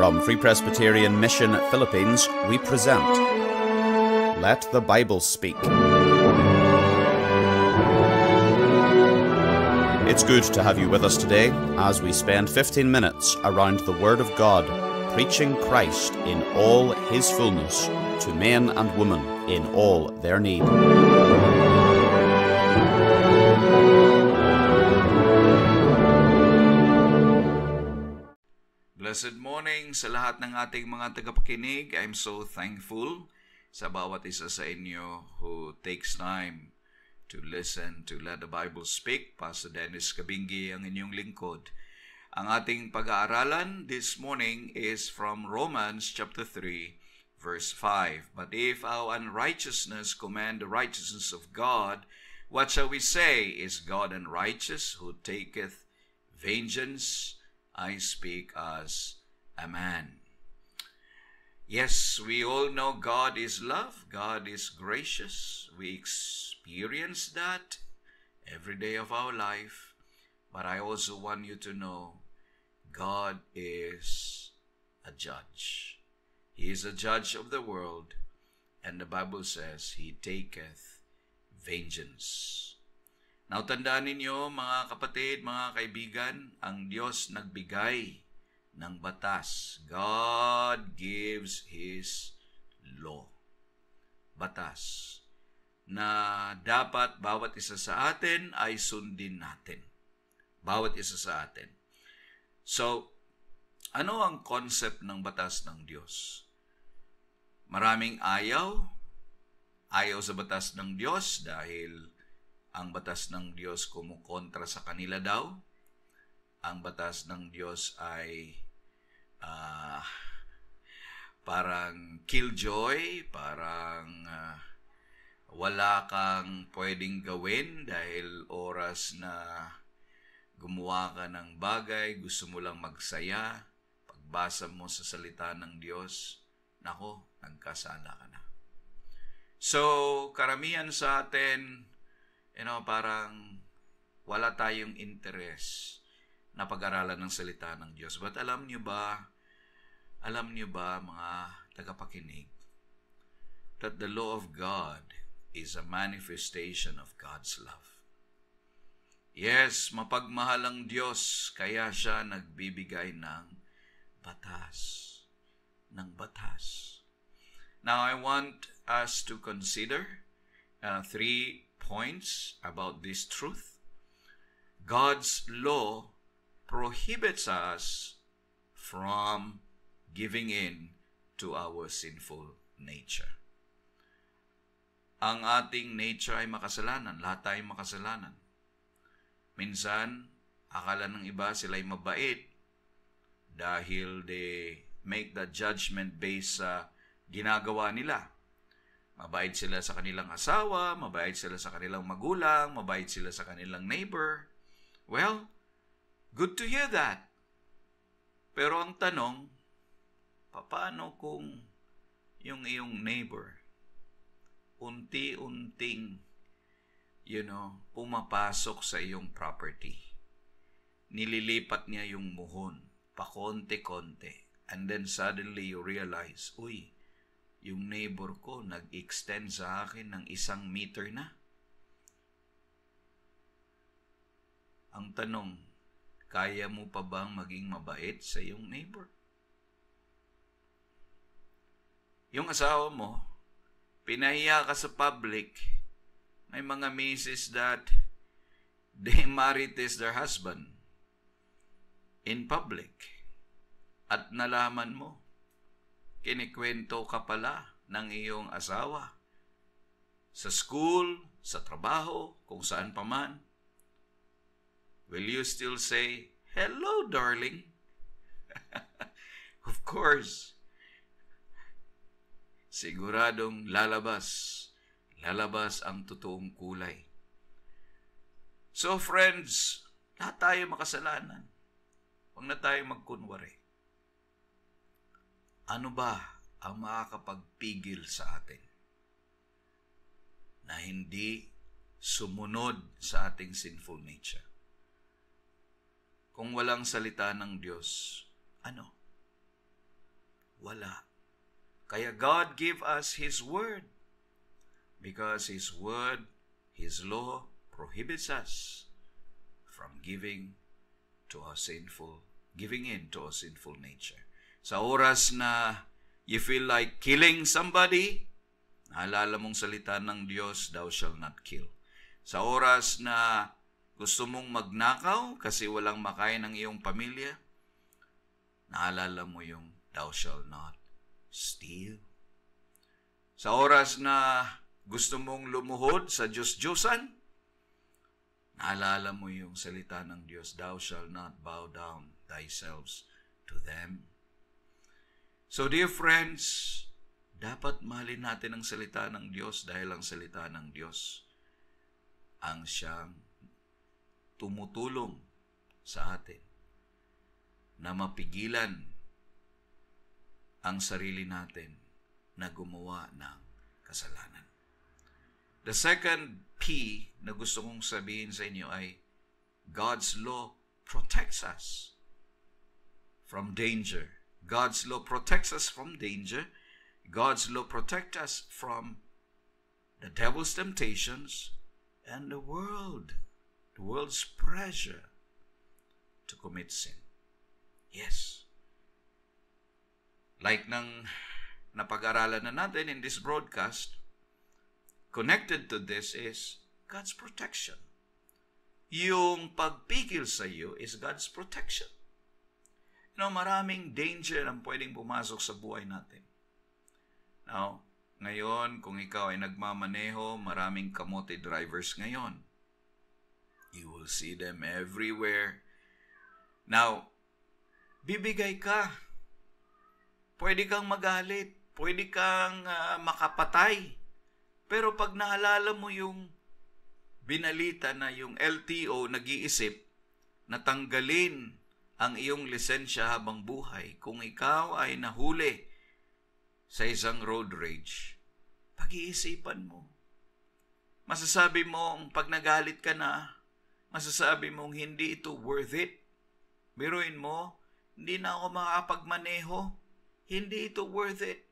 From Free Presbyterian Mission Philippines, we present Let the Bible Speak. It's good to have you with us today as we spend 15 minutes around the Word of God, preaching Christ in all His fullness to men and women in all their need. Blessed morning sa lahat ng ating mga tagapakinig. I'm so thankful sa bawat isa sa inyo who takes time to listen to Let the Bible Speak. Pastor Dennis Kabingi ang inyong lingkod. Ang ating pag-aaralan this morning is from Romans chapter 3, verse 5. But if our unrighteousness command the righteousness of God, what shall we say? Is God unrighteous who taketh vengeance? I speak as a man. Yes, we all know God is love. God is gracious. We experience that every day of our life. But I also want you to know God is a judge. He is a judge of the world. And the Bible says, He taketh vengeance. Now, tandaan ninyo, mga kapatid, mga kaibigan, ang Diyos nagbigay ng batas. God gives His law. Batas. Na dapat bawat isa sa atin ay sundin natin. Bawat isa sa atin. So, ano ang concept ng batas ng Diyos? Maraming ayaw. Ayaw sa batas ng Diyos dahil ang batas ng Diyos kumukontra sa kanila daw. Ang batas ng Diyos ay parang killjoy, parang wala kang pwedeng gawin dahil oras na gumawa ka ng bagay, gusto mo lang magsaya, pagbasa mo sa salita ng Diyos, nako, nagkasala ka na. So, karamihan sa atin, parang wala tayong interes na pag-aralan ng salita ng Diyos. But alam niyo ba mga tagapakinig, that the law of God is a manifestation of God's love. Yes, mapagmahal ang Diyos, kaya siya nagbibigay ng batas. Now, I want us to consider 3 points about this truth. God's law prohibits us from giving in to our sinful nature. Ang ating nature ay makasalanan. Lahat tayo makasalanan. Minsan, akala ng iba sila'y mabait dahil they make the judgment based sa ginagawa nila. Mabait sila sa kanilang asawa, mabait sila sa kanilang magulang, mabait sila sa kanilang neighbor. Well, good to hear that. Pero ang tanong, paano kung yung iyong neighbor unti-unting, pumapasok sa iyong property? Nililipat niya yung muhon, pakonte-konte. And then suddenly you realize, yung neighbor ko nag-extend sa akin ng 1 meter na. Ang tanong, kaya mo pa bang maging mabait sa iyong neighbor? Yung asawa mo, pinahiya ka sa public, may mga misis that they marites their husband in public. At nalaman mo, kinikwento ka pala ng iyong asawa sa school, sa trabaho, kung saan pa man. Will you still say, "Hello, darling"? Of course. Siguradong lalabas ang totoong kulay. So friends, lahat tayo makasalanan. Huwag na tayo magkunwari. Ano ba ang makakapagpigil sa atin na hindi sumunod sa ating sinful nature? Kung walang salita ng Diyos, ano? Wala. Kaya God give us His Word. Because His Word, His law, prohibits us from giving in to a sinful nature. Sa oras na you feel like killing somebody, naalala mong salita ng Diyos, thou shall not kill. Sa oras na gusto mong magnakaw kasi walang makain ng iyong pamilya, naalala mo yung thou shall not steal. Sa oras na gusto mong lumuhod sa Diyos-Diyosan, naalala mo yung salita ng Diyos, thou shall not bow down thyself to them. So dear friends, dapat mahalin natin ang salita ng Diyos dahil ang salita ng Diyos ang siyang tumutulong sa atin na mapigilan ang sarili natin na gumawa ng kasalanan. The second P na gusto kong sabihin sa inyo ay God's law protects us from danger. God's law protects us from danger. God's law protects us from the devil's temptations and the world's pressure to commit sin. Yes. Like nang napag-aralan na natin in this broadcast, connected to this is God's protection. Yung pagpigil sa iyo is God's protection. You know, maraming danger ang pwedeng pumasok sa buhay natin. Now, ngayon, kung ikaw ay nagmamaneho, maraming kamote drivers ngayon. You will see them everywhere. Now, bibigay ka. Pwede kang magalit. Pwede kang makapatay. Pero pag naalala mo yung binalita na yung LTO nag-iisip na tanggalin ang iyong lisensya habang buhay kung ikaw ay nahuli sa isang road rage, pag-iisipan mo. Masasabi mo, pag nagalit ka na, masasabi mong hindi ito worth it. Biruin mo, hindi na ako makakapagmaneho. Hindi ito worth it.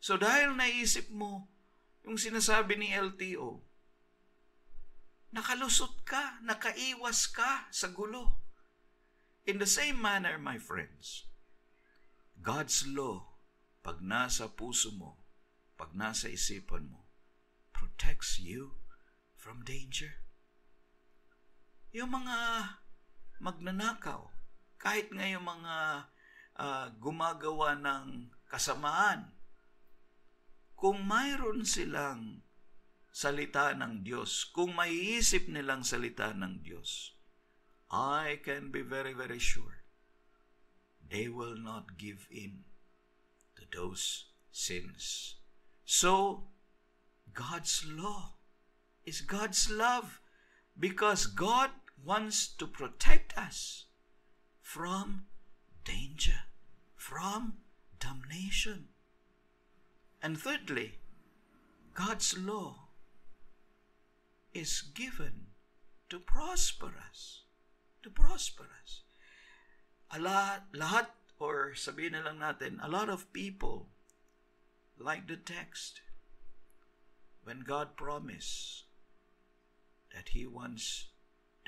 So dahil naisip mo yung sinasabi ni LTO, nakalusot ka, nakaiwas ka sa gulo. In the same manner, my friends, God's law, pag nasa puso mo, pag nasa isipan mo, protects you from danger. Yung mga magnanakaw, kahit nga yung mga gumagawa ng kasamaan, kung mayroon silang salita ng Diyos, kung maiisip nilang salita ng Diyos, I can be very, very sure they will not give in to those sins. So, God's law is God's love because God wants to protect us from danger, from damnation. And thirdly, God's law is given to prosper us. To prosper us. Lahat, or sabihin na lang natin, a lot of people like the text when God promised that He wants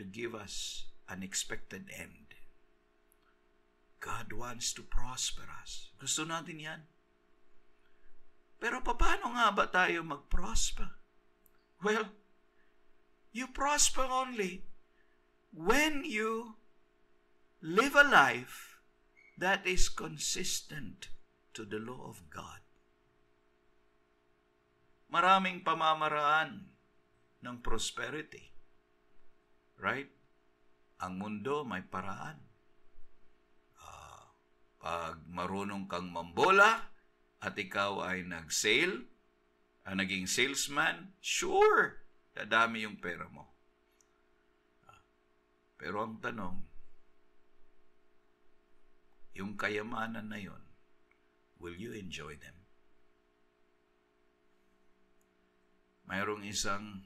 to give us an expected end. God wants to prosper us. Gusto natin yan. Pero paano nga ba tayo mag-prosper? Well, you prosper only when you live a life that is consistent to the law of God. Maraming pamamaraan ng prosperity. Right? Ang mundo may paraan. Pag marunong kang mambola at ikaw ay naging salesman, sure, dadami yung pera mo. Pero ang tanong, yung kayamanan na yon, will you enjoy them? Mayroong isang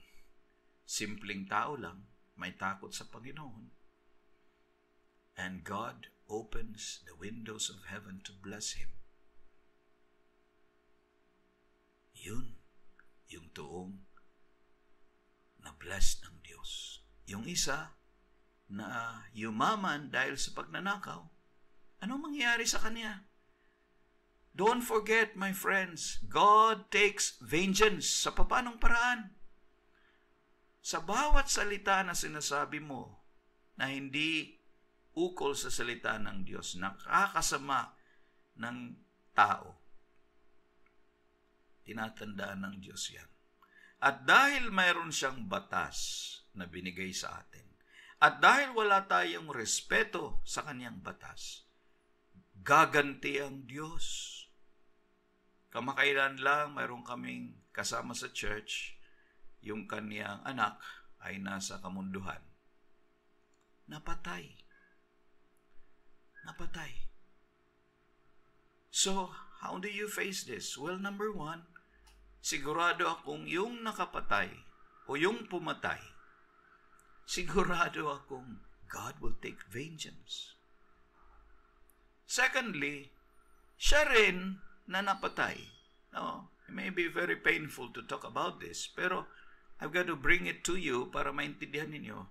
simpleng tao lang, may takot sa Panginoon. And God opens the windows of heaven to bless him. Yun, yung tuong na blessed ng Diyos. Yung isa na yumaman dahil sa pagnanakaw, anong mangyayari sa kanya? Don't forget, my friends, God takes vengeance sa papanong paraan. Sa bawat salita na sinasabi mo na hindi ukol sa salita ng Diyos, nakakasama ng tao, tinatandaan ng Diyos yan. At dahil mayroon siyang batas na binigay sa atin, at dahil wala tayong respeto sa kanyang batas, gaganti ang Diyos. Kamakailan lang, mayroon kaming kasama sa church, yung kanyang anak ay nasa kamunduhan. Napatay. So, how do you face this? Well, number one, sigurado akong yung nakapatay o yung pumatay, sigurado akong God will take vengeance. Secondly, siya rin na napatay. No, it may be very painful to talk about this, pero I've got to bring it to you para maintindihan ninyo.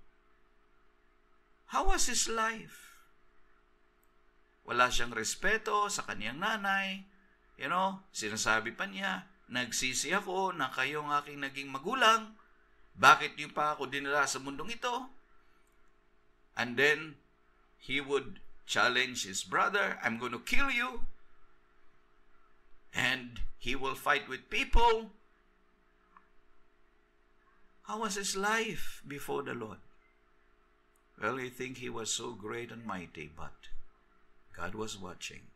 How was his life? Wala siyang respeto sa kanyang nanay. Sinasabi pa niya, nagsisi ako na kayong aking naging magulang. Bakit niyo pa ako dinala sa mundong ito? And then, he would challenge his brother, I'm going to kill you. And he will fight with people. How was his life before the Lord? Well, you think he was so great and mighty, but God was watching.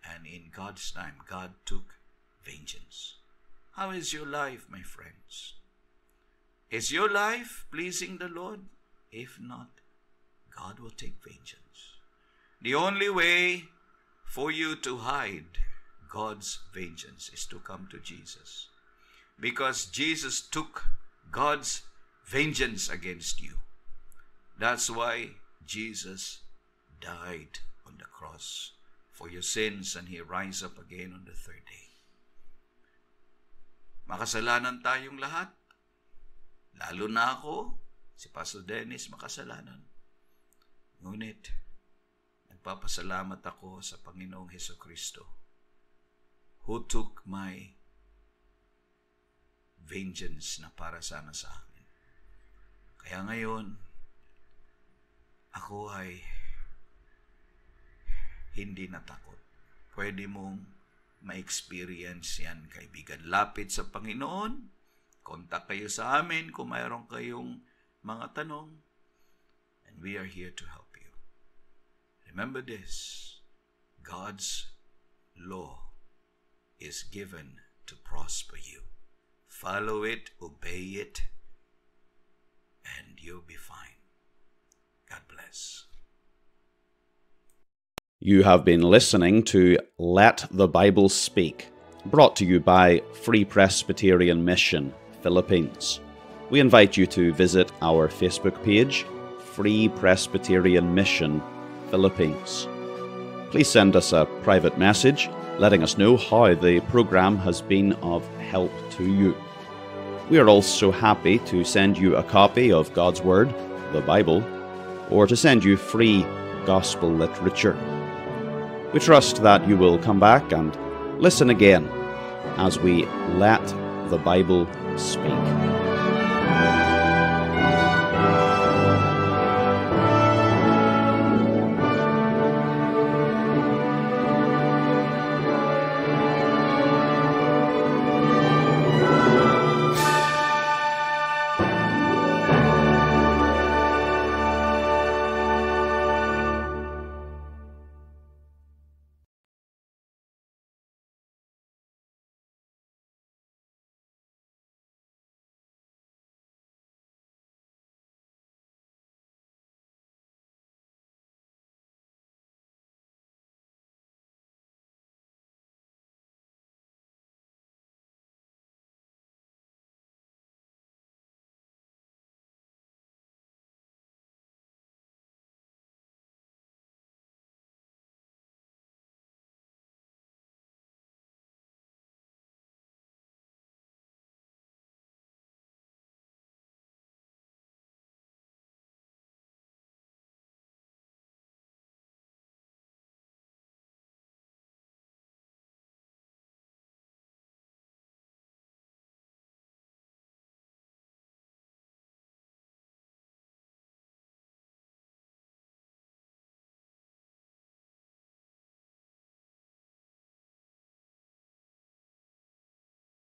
And in God's time, God took vengeance. How is your life, my friends? Is your life pleasing the Lord? If not, God will take vengeance. The only way for you to hide God's vengeance is to come to Jesus. Because Jesus took God's vengeance against you. That's why Jesus died on the cross for your sins and he rise up again on the third day. Makasalanan tayong lahat. Lalo na ako, si Pastor Dennis, makasalanan. Ngunit, nagpapasalamat ako sa Panginoong Hesukristo who took my vengeance na para sana sa akin. Kaya ngayon, ako ay hindi natakot. Pwede mong ma-experience yan, kaibigan. Lapit sa Panginoon, kontak kayo sa amin kung mayroon kayong mga tanong, and we are here to help you. Remember this, God's law is given to prosper you. Follow it, obey it, and you'll be fine. God bless. You have been listening to Let the Bible Speak, brought to you by Free Presbyterian Mission, Philippines. We invite you to visit our Facebook page, Free Presbyterian Mission, Philippines. Please send us a private message letting us know how the program has been of help to you. We are also happy to send you a copy of God's Word, the Bible, or to send you free gospel literature. We trust that you will come back and listen again as we let the Bible speak.